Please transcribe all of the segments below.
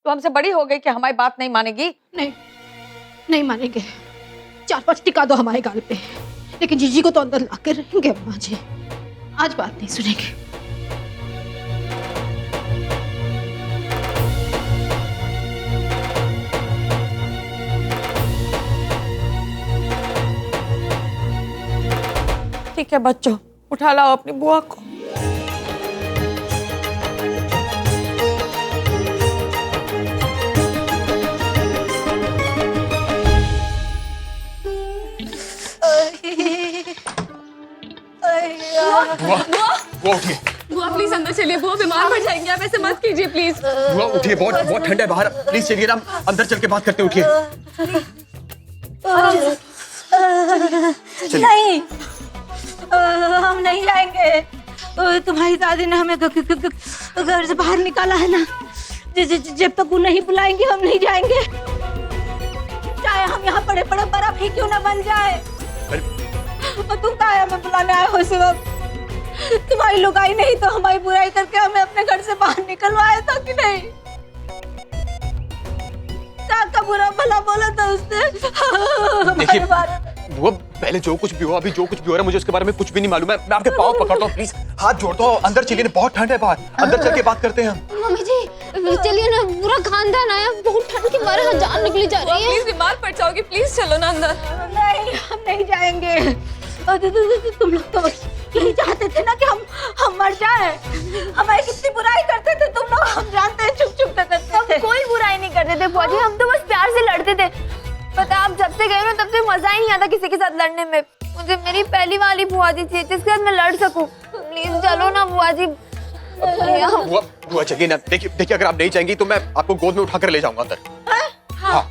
तो हमसे बड़ी हो गई कि हमारी बात नहीं मानेगी? नहीं, नहीं मानेंगे। 4-5 टिका दो हमारे गाल पे, लेकिन जीजी को तो अंदर लाकर रहेंगे अम्मा जी। आज बात नहीं सुनेंगे। ठीक है बच्चों, उठा लाओ अपनी बुआ को। बुआ उठिए। बुआ प्लीज अंदर चलिए, बुआ बीमार पड़ जाएंगे, आप ऐसे मत कीजिए प्लीज। बुआ उठिए, बहुत बहुत ठंड है बाहर, प्लीज चलिए ना, अंदर चल के बात करते हैं, उठिए। नहीं, हम नहीं जाएंगे। तुम्हारी दादी ने हमें घर से बाहर निकाला है ना, जब तक वो नहीं बुलाएंगे हम नहीं जाएंगे, चाहे हम यहाँ पड़े पड़े बर्फ ही क्यों ना बन जाए। और तुम क्या हमें बुलाने आए हो? सिर्फ तुम्हारी लुगाई नहीं तो हमारी बुराई करके हमें अपने घर से बाहर निकलवाया था कि नहीं? का बुरा भला बोला था उसने देखिए वो पहले जो कुछ भी हुआ, अभी जो कुछ भी हो रहा है, मुझे उसके बारे में कुछ भी नहीं मालूम है। मैं आपके पाँव पकड़ता हूँ, प्लीज हाथ जोड़ता हूँ, अंदर चलिए ना, बहुत ठंड है बाहर, अंदर चल के बात करते हैं हम। मम्मी जी चलिए ना, पूरा खानदान आया, बहुत ठंड के मारे हाथ जान निकली जा रही है। प्लीज बीमार पड़ जाओगी, प्लीज चलो ना अंदर। नहीं, हम नहीं जाएंगे। तुम लोग तो यही चाहते थे ना कि हम मर जाए। हमारी कितनी बुराई करते थे तुम लोग, हम जानते हैं, चुप चुप करते थे। कोई बुराई नहीं करते थे बुआ जी, हम तो बस प्यार से लड़ते थे। पता आप जब से गए ना तब से मजा ही नहीं आता किसी के साथ लड़ने में। मुझे मेरी पहली वाली बुआ जी चाहिए जिसके साथ मैं लड़ सकूं। प्लीज चलो ना बुआ जी। बुआ चलिए ना, देखिए अगर आप नहीं चाहेंगी तो मैं आपको गोद में उठाकर ले जाऊंगा अंदर। हाँ।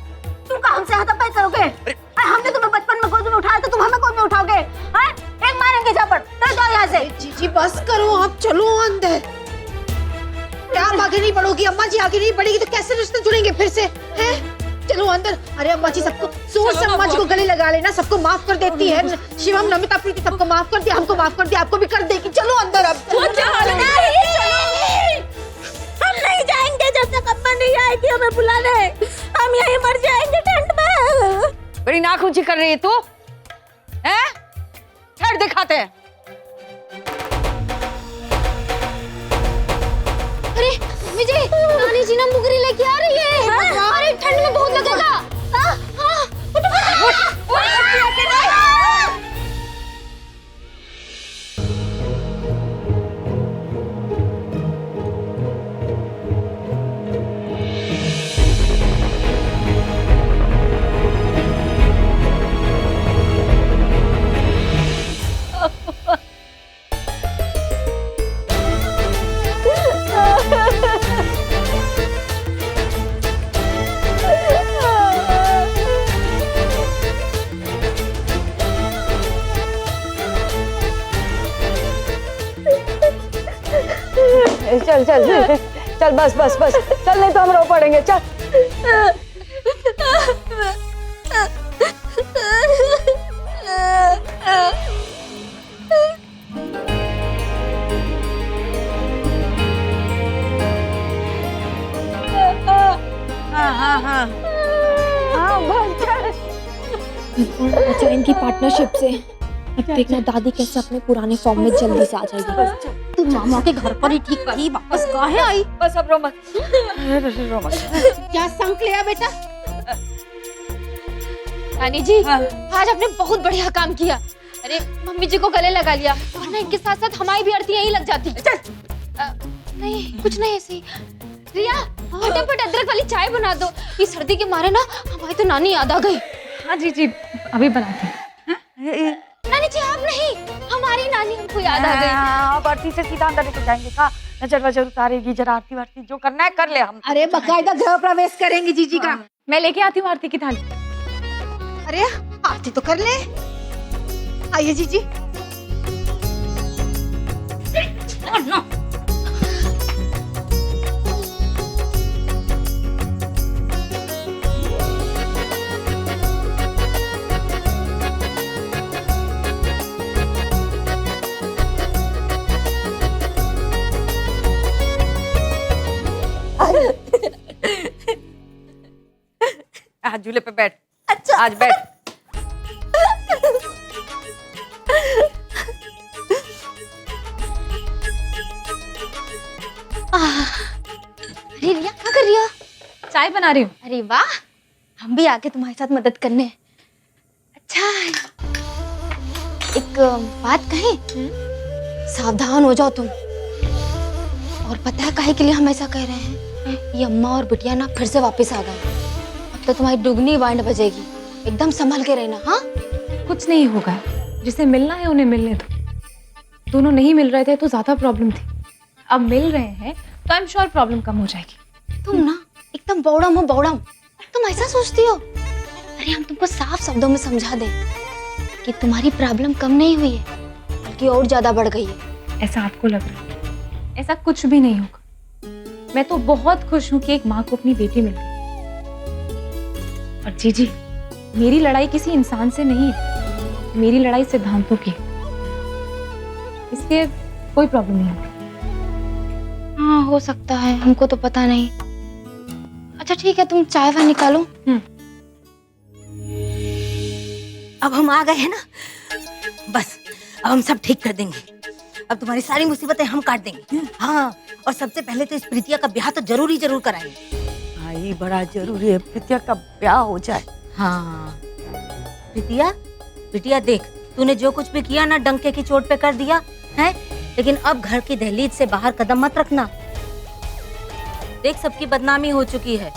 तुम कहाँ हमसे हाथापाई करोगे? हमने तुम्हें बचपन में गोद में उठाया तो तुम हमें गोद में उठाओगे? हाँ? एक मारेंगे झापड़, चल जाओ यहाँ से। जीजी बस करो, आप चलो अंदर। क्या आप आगे नहीं बढ़ोगी? अम्मा जी आगे नहीं बढ़ेगी तो कैसे रिश्ते जुड़ेंगे फिर से? हैं? चलो अंदर। अरे अम्मा जी सबको जोर से अम्मा जी को गले लगा लेना, सबको माफ कर देती है। शिवम, नमिता, प्रीति सबको माफ कर दिया, हमको माफ कर दिया, आपको भी कर देगी। चलो अंदर अब। हम नहीं जाएंगे जब तक अम्मा नहीं आएगी हमें बुलाने। हम यहीं मर जाएंगे ठंड में। बड़ी नाक ऊंची कर रही है तू, हैं? ठंड दिखाते हैं। अरे मम्मी जी, नानी जी ना मुगरी लेके आ रही है। अरे ठंड में बहुत लगेगा। चल चल चल, बस बस बस, चल नहीं तो हम रो पड़ेंगे। चल अच्छा इनकी पार्टनरशिप से अब देखना दादी कैसे अपने पुराने फॉर्म में जल्दी से आ जाएगी। तू मामा के घर पर ही ठीक रही, वापस काहे आई? बस, अब रो मत, रो मत। क्या संक लिया बेटा? नानी जी आज आपने बहुत बढ़िया काम किया। अरे मम्मी जी को गले लगा लिया, वरना इनके साथ साथ हमारी भी आरती यही लग जाती। नहीं कुछ नहीं, ऐसे ही। रिया फटाफट अदरक वाली चाय बना दो, ये सर्दी के मारे ना हमारी तो नानी याद आ गई। हाँ जी जी, अभी बनाते हैं। नानी जी आप नहीं, हमारी नानी हमको याद आ गई। अब आरती से सीधा अंदर लेके जाएंगे का, नजर वजर उतारेगी, जरा आरती वारती जो करना है कर ले हम। अरे बकायदा गृह प्रवेश करेंगे जीजी का। मैं लेके आती हूँ आरती की थाली। अरे आरती तो कर ले। आइए जीजी। आज झूले पे बैठ। अच्छा आज बैठ। अरे रिया क्या कर रही हो? चाय बना रही हूँ। अरे वाह, हम भी आके तुम्हारे साथ मदद करने। अच्छा, एक बात कहें? सावधान हो जाओ तुम। और पता है काहे के लिए हम ऐसा कह रहे हैं? ये अम्मा और बिटिया ना फिर से वापस आ गए। अब तो तुम्हारी दुगनी बैंड बजेगी। एकदम संभल के रहना। हाँ, कुछ नहीं होगा, जिसे मिलना है उन्हें मिलने दो। दोनों नहीं मिल रहे थे तो ज्यादा प्रॉब्लम थी, अब मिल रहे हैं तो आई एम श्योर प्रॉब्लम कम हो जाएगी। तुम ना एकदम बौड़म हो, बौड़म। तुम ऐसा सोचती हो? अरे हम तुमको साफ शब्दों में समझा दें कि तुम्हारी प्रॉब्लम कम नहीं हुई है, बल्कि और ज्यादा बढ़ गई है। ऐसा आपको लग रहा है? ऐसा कुछ भी नहीं होगा। मैं तो बहुत खुश हूँ कि एक माँ को अपनी बेटी मिल गई। और जी, मेरी लड़ाई किसी इंसान से नहीं है, मेरी लड़ाई सिद्धांतों की, इसलिए कोई प्रॉब्लम नहीं होगी। हाँ, हो सकता है, हमको तो पता नहीं। अच्छा ठीक है, तुम चाय वाय निकालो। अब हम आ गए हैं ना, बस अब हम सब ठीक कर देंगे। अब तुम्हारी सारी मुसीबतें हम काट देंगे। हाँ, और सबसे पहले तो इस प्रीतिया का ब्याह तो जरूर कराएंगे। भाई बड़ा जरूरी है प्रीतिया का ब्याह हो जाए। हाँ प्रीतिया देख, तूने जो कुछ भी किया ना डंके की चोट पे कर दिया है, लेकिन अब घर की दहलीज से बाहर कदम मत रखना। देख सबकी बदनामी हो चुकी है?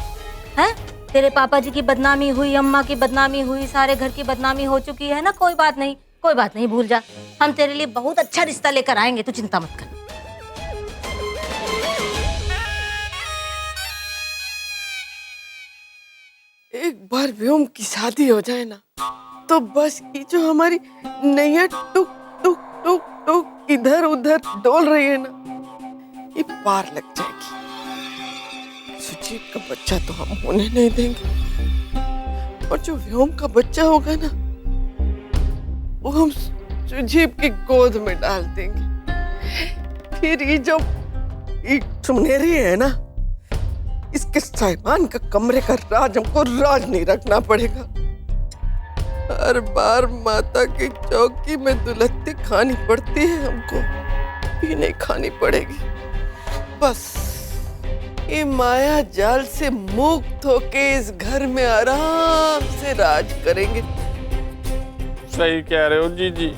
तेरे पापा जी की बदनामी हुई, अम्मा की बदनामी हुई, सारे घर की बदनामी हो चुकी है ना। कोई बात नहीं, भूल जा। हम तेरे लिए बहुत अच्छा रिश्ता लेकर आएंगे, तू चिंता मत कर। एक बार व्योम की शादी हो जाए ना, तो बस ये जो हमारी नैया टुक टुक टुक टुक इधर उधर डोल रही है ना, ये पार लग जाएगी। सुजीत का बच्चा तो हम होने नहीं देंगे, और जो व्योम का बच्चा होगा ना, वो हम सुजीत की गोद में डाल देंगे। फिर ये जो सुनहरी है ना, इसके साइमान का कमरे का राज हमको राज नहीं रखना पड़ेगा। हर बार माता की चौकी में दुलत्ती खानी पड़ती है, हमको भी नहीं खानी पड़ेगी। बस ये माया जाल से मुक्त होके इस घर में आराम से राज करेंगे। सही कह रहे हो जी,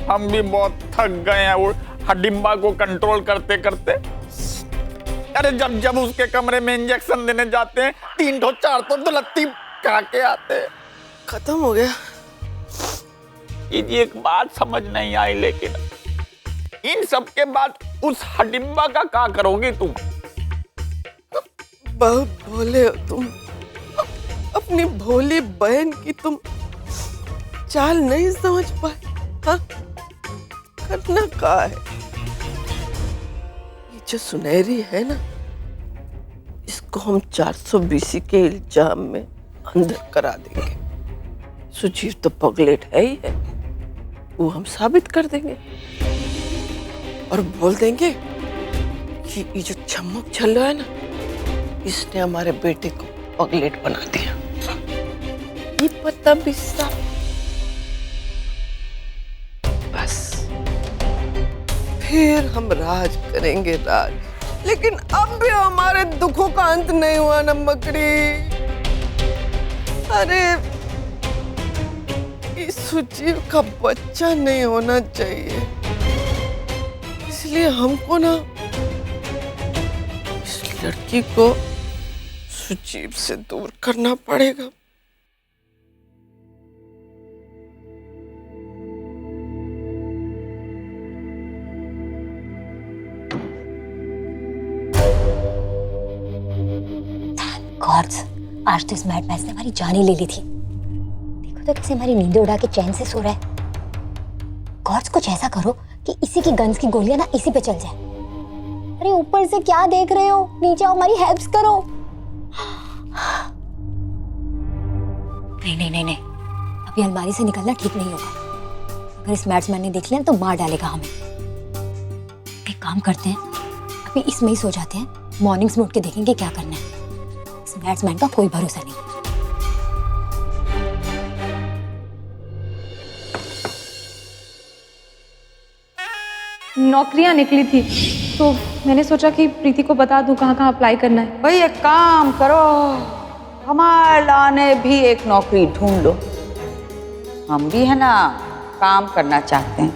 हम भी बहुत थक गए हैं वो हडिम्बा को कंट्रोल करते करते। अरे जब उसके कमरे में इंजेक्शन देने जाते हैं, 3 तो 4 तो दुलत्ती खा के आते हैं। खत्म हो गया। जी एक बात समझ नहीं आई, लेकिन इन सब के बाद उस हडिम्बा का क्या करोगी तुम? बहुत भोले हो तुम, अपनी भोली बहन की तुम चाल नहीं समझ पाए। हाँ, करना क्या है? ये जो सुनहरी है ना, इसको हम 420 के इल्जाम में अंदर करा देंगे। सुजीत तो पगलेट है ही है, वो हम साबित कर देंगे और बोल देंगे कि ये जो चम्मक चल रहा है ना, इसने हमारे बेटे को पगलेट बना दिया। ये पता भी सब। बस फिर हम राज करेंगे, राज। लेकिन अब भी हमारे दुखों का अंत नहीं हुआ ना मकड़ी। अरे इस सुजीव का बच्चा नहीं होना चाहिए, इसलिए हमको ना इस लड़की को सुजीव से दूर करना पड़ेगा। गॉड्स, आज तो इस मैड मैच ने हमारी जान ही ले ली थी। देखो तो कैसे हमारी नींद उड़ा के चैन से सो रहा है। गॉड्स, कुछ ऐसा करो कि इसी की गन्स की गोलियां ना इसी पे चल जाए। अरे ऊपर से क्या देख रहे हो, नीचे आओ, हमारी हेल्प करो। नहीं, अभी अलमारी से निकलना ठीक नहीं होगा। अगर इस मैड्समैन ने देख लिया तो मार डालेगा हमें। एक काम करते हैं, अभी इसमें ही सो जाते हैं, मॉर्निंग्स में उठ के देखेंगे क्या करना है। इस मैड्समैन का कोई भरोसा नहीं। नौकरियां निकली थी तो मैंने सोचा कि प्रीति को बता दूं कहाँ कहाँ अप्लाई करना है। भाई एक काम करो, हमारे लाने भी एक नौकरी ढूंढ लो। हम भी है ना काम करना चाहते हैं।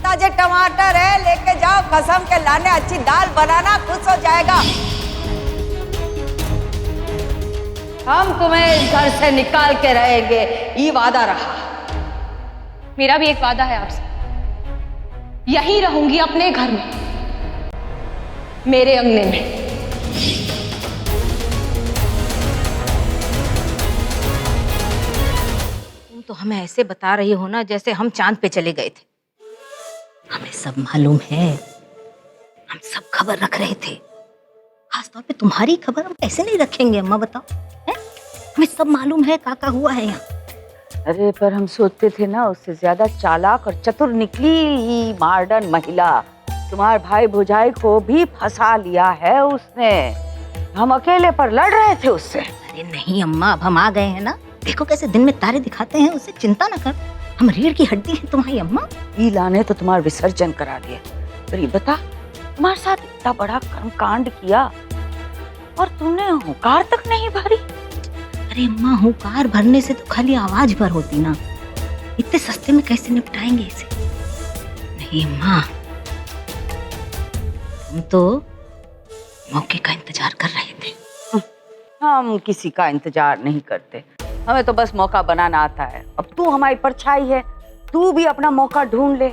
ताजे टमाटर है, लेके जाओ, कसम के लाने, अच्छी दाल बनाना, खुश हो जाएगा। हम तुम्हें इस घर से निकाल के रहेंगे, ये वादा रहा। मेरा भी एक वादा है आपसे, यहीं रहूंगी अपने घर में, मेरे अंगने में। तुम तो हमें ऐसे बता रही हो ना जैसे हम चांद पे चले गए थे। हमें सब मालूम है, हम सब खबर रख रहे थे। खासतौर पे तुम्हारी खबर हम कैसे नहीं रखेंगे अम्मा, बताओ है? हमें सब मालूम है काका हुआ है यहाँ। अरे पर हम सोचते थे ना उससे ज्यादा चालाक और चतुर निकली ही मॉडर्न महिला। तुम्हारे भाई भौजाई को भी फंसा लिया है उसने। हम अकेले पर लड़ रहे थे उससे। अरे नहीं अम्मा, अब हम आ गए हैं ना, देखो कैसे दिन में तारे दिखाते हैं, उससे चिंता ना कर। हम रीढ़ की हड्डी है तुम्हारी अम्मा। ईला ने तो तुम्हारा विसर्जन करा दिया। पर ये बता, तुम्हारे साथ इतना बड़ा कर्मकांड किया और तुमने हुंकार तक नहीं भरी। अरे अम्मा, हुंकार भरने से तो खाली आवाज भर होती ना, इतने सस्ते में कैसे निपटाएंगे इसे। नहीं अम्मा, हम तो मौके का इंतजार कर रहे थे। हम किसी का इंतजार नहीं करते, हमें तो बस मौका बनाना आता है। अब तू हमारी परछाई है, तू भी अपना मौका ढूंढ ले।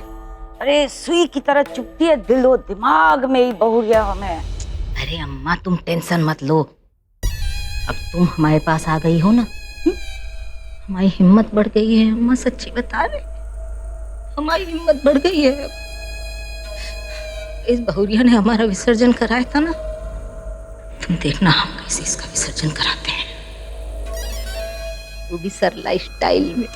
अरे सुई की तरह चुभती है दिलो दिमाग में ही बहुरिया हमें। अरे अम्मा तुम टेंशन मत लो, अब तुम हमारे पास आ गई हो ना, हमारी हिम्मत बढ़ गई है अम्मा, सच्ची बता रहे, हमारी हिम्मत बढ़ गई है। इस बहुरिया ने हमारा विसर्जन कराया था ना, तुम देखना हम कैसे इसका विसर्जन कराते हैं, वो भी सरला स्टाइल में।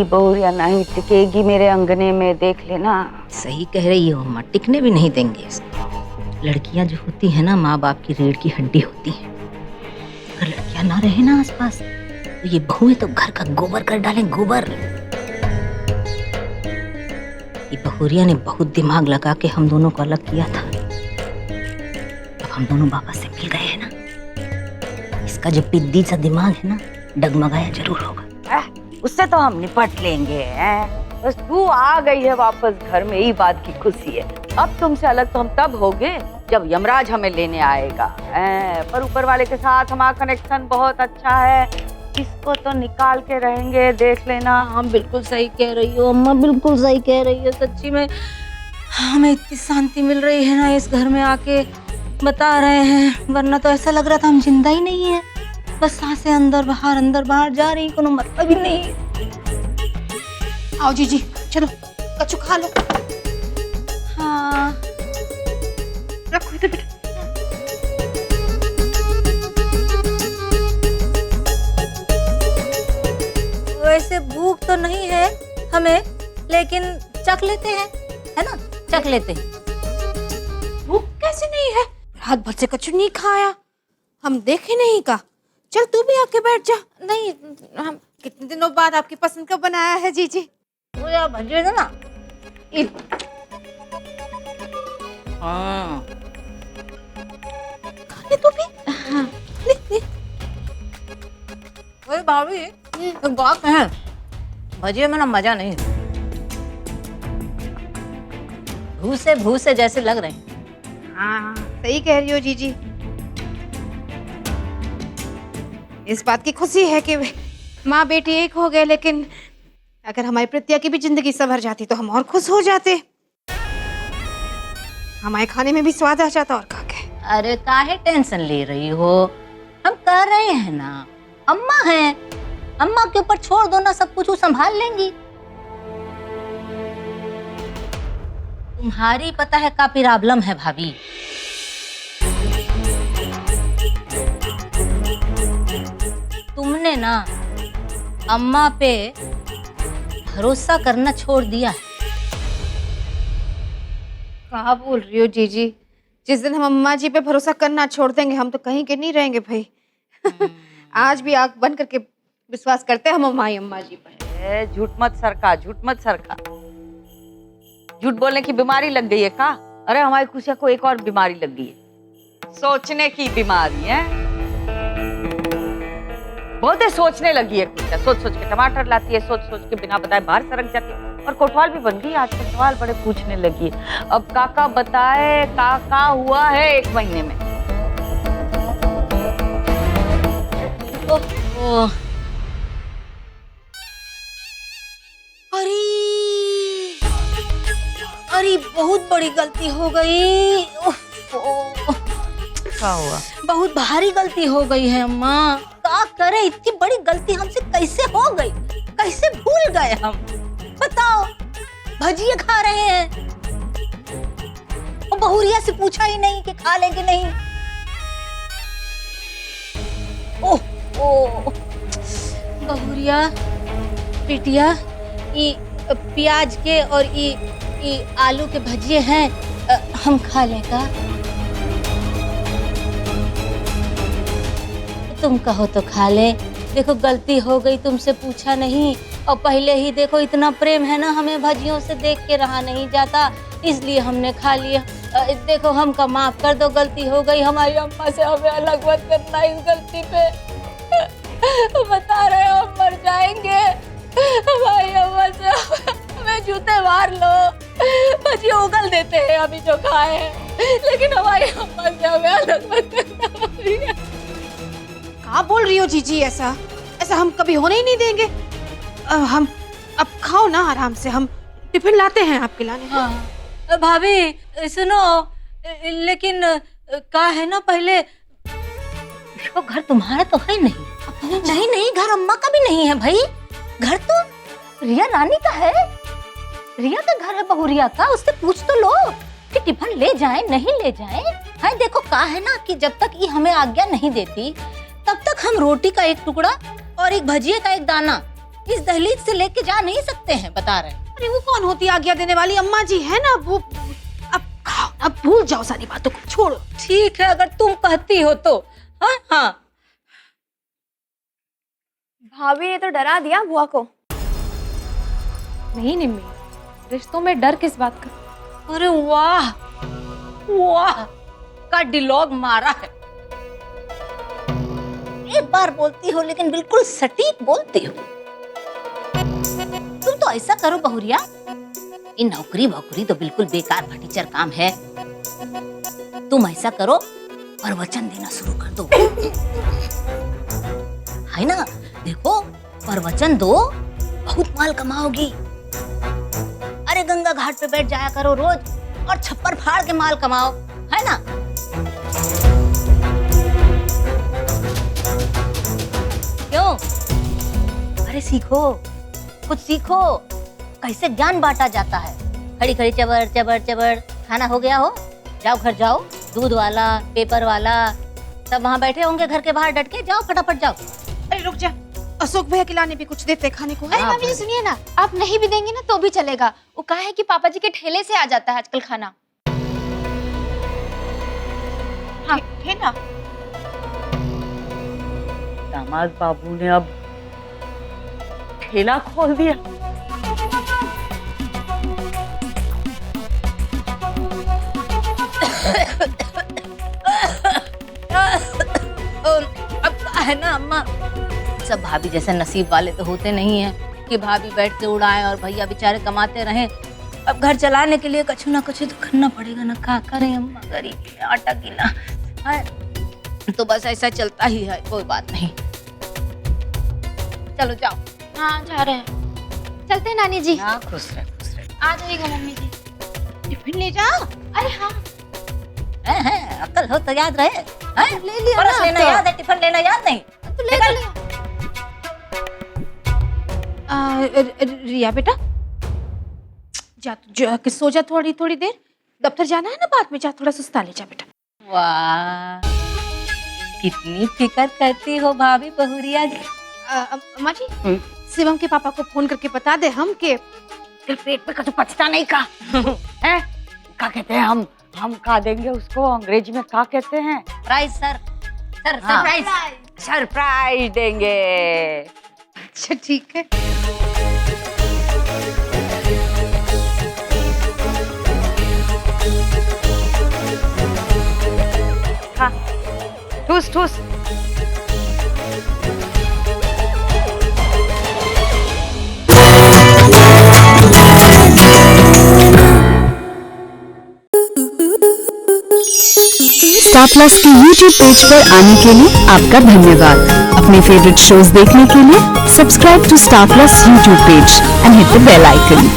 बहुरिया नहीं टिकेगी मेरे अंगने में, देख लेना। सही कह रही हो अम्मा, टिकने भी नहीं देंगे इसको। लड़कियां जो होती है ना, माँ बाप की रीढ़ की हड्डी होती है। अगर लड़कियां ना रहे ना आसपास तो ये बहुएं तो घर का गोबर कर डालें, गोबर। ये बहुरिया ने बहुत दिमाग लगा के हम दोनों को अलग किया था। अब हम दोनों वापस से मिल गए हैं ना, इसका जो पिद्दी सा दिमाग है ना, डगमगाया जरूर होगा। उससे तो हम निपट लेंगे। बस तू आ गई है वापस घर में, यही बात की खुशी है। अब तुमसे अलग तो हम तब होंगे जब यमराज हमें लेने आएगा। पर ऊपर वाले के साथ हमारा कनेक्शन बहुत अच्छा है, इसको तो निकाल के रहेंगे, देख लेना। हाँ बिल्कुल सही कह रही हो अम्मा, बिल्कुल सही कह रही हो। सच्ची में हमें इतनी शांति मिल रही है ना इस घर में आके, बता रहे हैं, वरना तो ऐसा लग रहा था हम जिंदा ही नहीं है। बस सांसें अंदर बाहर जा रही, कोनो मतलब ही नहीं। आओ जीजी, चलो कच्चू खा लो। हाँ रखो इधर बेटा। वैसे भूख तो नहीं है हमें, लेकिन चख लेते हैं, है ना, चख लेते हैं। भूख कैसे नहीं है? रात भर से कच्चू नहीं खाया, हम देखे नहीं का। चल तू भी आके बैठ जा। नहीं, हम कितने दिनों बाद आपकी पसंद का बनाया है जीजी। वो यार भजे ना। हाँ खा ले तू भी। हाँ ले ले। ओए भाभी, एक बात है, भजिए में ना मजा नहीं, भूसे जैसे लग रहे हैं। हाँ सही कह रही हो जीजी। इस बात की खुशी है कि माँ बेटी एक हो गए, लेकिन अगर हमारी प्रीतिया की भी जिंदगी संवर जाती तो हम और खुश हो जाते, हमारे खाने में भी स्वाद आ जाता। और खा के अरे काहे टेंशन ले रही हो, हम कर रहे हैं ना, अम्मा है, अम्मा के ऊपर छोड़ दो ना, सब कुछ वो संभाल लेंगी। तुम्हारी पता है का प्रॉब्लम है भाभी, तुमने ना अम्मा पे भरोसा करना छोड़ दिया है। कहाँ बोल रही हो जीजी? जिस दिन हम अम्मा जी पे भरोसा करना छोड़ देंगे हम तो कहीं के नहीं रहेंगे भाई। आज भी आंख बंद करके विश्वास करते हैं हम हमारी अम्मा जी पर। झूठ मत सरका, झूठ मत सरका। झूठ बोलने की बीमारी लग गई है का? अरे हमारी खुशिया को एक और बीमारी लग गई है, सोचने की बीमारी है। बहुत है सोचने लगी है खुशिया, सोच सोच के टमाटर लाती है, सोच सोच के बिना बताए बाहर सरक जाती है, और कोतवाल भी बन गई। आजकल सवाल बड़े पूछने लगी है। अब काका बताए काका हुआ है 1 महीने में। ओह, अरे बहुत बड़ी गलती हो गई। क्या हुआ? बहुत भारी गलती हो गई है अम्मा। क्या करे, इतनी बड़ी गलती हमसे कैसे हो गई, कैसे भूल गए हम? बताओ, भजिए खा रहे हैं और बहुरिया से पूछा ही नहीं कि खा लेंगे नहीं। ओह ओह, बहुरिया बिटिया, ये प्याज के और ये आलू के भजिए हैं, हम खा लेगा? तुम कहो तो खा ले। देखो गलती हो गई, तुमसे पूछा नहीं, और पहले ही देखो इतना प्रेम है ना हमें, भजियों से देख के रहा नहीं जाता, इसलिए हमने खा लिया। देखो हमका माफ कर दो, गलती हो गई। हमारी अम्मा से हमें अलग मत करना इस गलती पे। बता रहे हो हम मर जाएंगे। हमारी अम्मा से हमें जूते मार लो, भजी उगल देते हैं अभी जो खाए हैं, लेकिन हमारी अम्मा से हमें अलग मत करना। क्या बोल रही हो जीजी? ऐसा ऐसा हम कभी होने ही नहीं देंगे। हम अब खाओ ना आराम से, हम टिफिन लाते हैं आपके लाने। हाँ भाभी सुनो, लेकिन का है ना, पहले वो घर तुम्हारा तो है नहीं। नहीं नहीं, घर अम्मा का भी नहीं है भाई, घर तो रिया रानी का है। रिया का घर है बहुरिया का, उससे पूछ तो लो कि टिफिन ले जाए नहीं ले जाए। हाँ देखो का है ना कि जब तक ये हमें आज्ञा नहीं देती तब तक हम रोटी का एक टुकड़ा और एक भजिए का एक दाना इस दहलीज से लेके जा नहीं सकते हैं, बता रहे। अरे वो कौन होती आज्ञा देने वाली? अम्मा जी है ना वो। अब खाओ, अब भूल जाओ सारी बातों को, छोड़ो। ठीक है अगर तुम कहती हो तो। हाँ हाँ भाभी ने तो डरा दिया बुआ को। नहीं निम्मी, रिश्तों में डर किस बात का? अरे वाह वाह का डिलॉग मारा है। एक बार बोलती हो लेकिन बिल्कुल सटीक बोलती हो। तुम तो ऐसा करो बहुरिया, ये नौकरी वोकरी तो बिल्कुल बेकार फटीचर काम है। तुम ऐसा करो, प्रवचन देना शुरू कर दो, है ना? देखो प्रवचन दो, बहुत माल कमाओगी। अरे गंगा घाट पे बैठ जाया करो रोज और छप्पर फाड़ के माल कमाओ, है ना? क्यों? अरे सीखो, कुछ सीखो, कैसे ज्ञान बांटा जाता है। खड़ी खड़ी चबर चबर चबर। खाना हो गया हो, जाओ घर जाओ, दूध वाला पेपर वाला सब वहाँ बैठे होंगे घर के बाहर डट के, जाओ फटाफट जाओ। अरे रुक जा, अशोक भैया के लाने भी कुछ देते खाने को। अरे भाभी जी सुनिए ना, आप नहीं भी देंगे ना तो भी चलेगा। वो कहा है कि पापा जी के ठेले से आ जाता है आजकल खाना। हाँ है ना। दामाद बाबू ने अब ठेला खोल दिया। अब है ना अम्मा, सब भाभी जैसे नसीब वाले तो होते नहीं हैं कि भाभी बैठ के उड़ाएं और भैया बेचारे कमाते रहें। अब घर चलाने के लिए कुछ ना कुछ तो करना पड़ेगा ना, क्या करें अम्मा, गरीबी में आटा गीला है तो बस ऐसा चलता ही है, कोई बात नहीं। चलो जाओ। हाँ जा रहे हैं, चलते हैं नानी जी। हाँ खुश रहे, खुश रहे। आ जाइएगा मम्मी जी। टिफिन ले जाओ। अरे हाँ है, अक्ल हो तो याद रहे। ले लिया परस ना लेना तो। याद है, टिफिन लेना याद नहीं। तो ले निकल। लिया। रिया बेटा जा, जाके सो जा थोड़ी थोड़ी देर, दफ्तर जाना है ना बाद में, जा थोड़ा सुस्ता ले जा बेटा। वाह कितनी फिक्र करती हो भाभी बहुरिया की। अम्मा जी, शिवम के पापा को फोन करके बता दे हम के पेट पे कभी पचता नहीं का है, क्या कहते हैं हम का देंगे उसको, अंग्रेजी में क्या कहते हैं? सरप्राइज सर, हाँ। सरप्राइज। सरप्राइज देंगे। अच्छा ठीक है। हाँ, ठूस ठूस। स्टार प्लस के YouTube पेज पर आने के लिए आपका धन्यवाद। अपने फेवरेट शोज देखने के लिए subscribe to Star Plus YouTube page and hit the bell icon.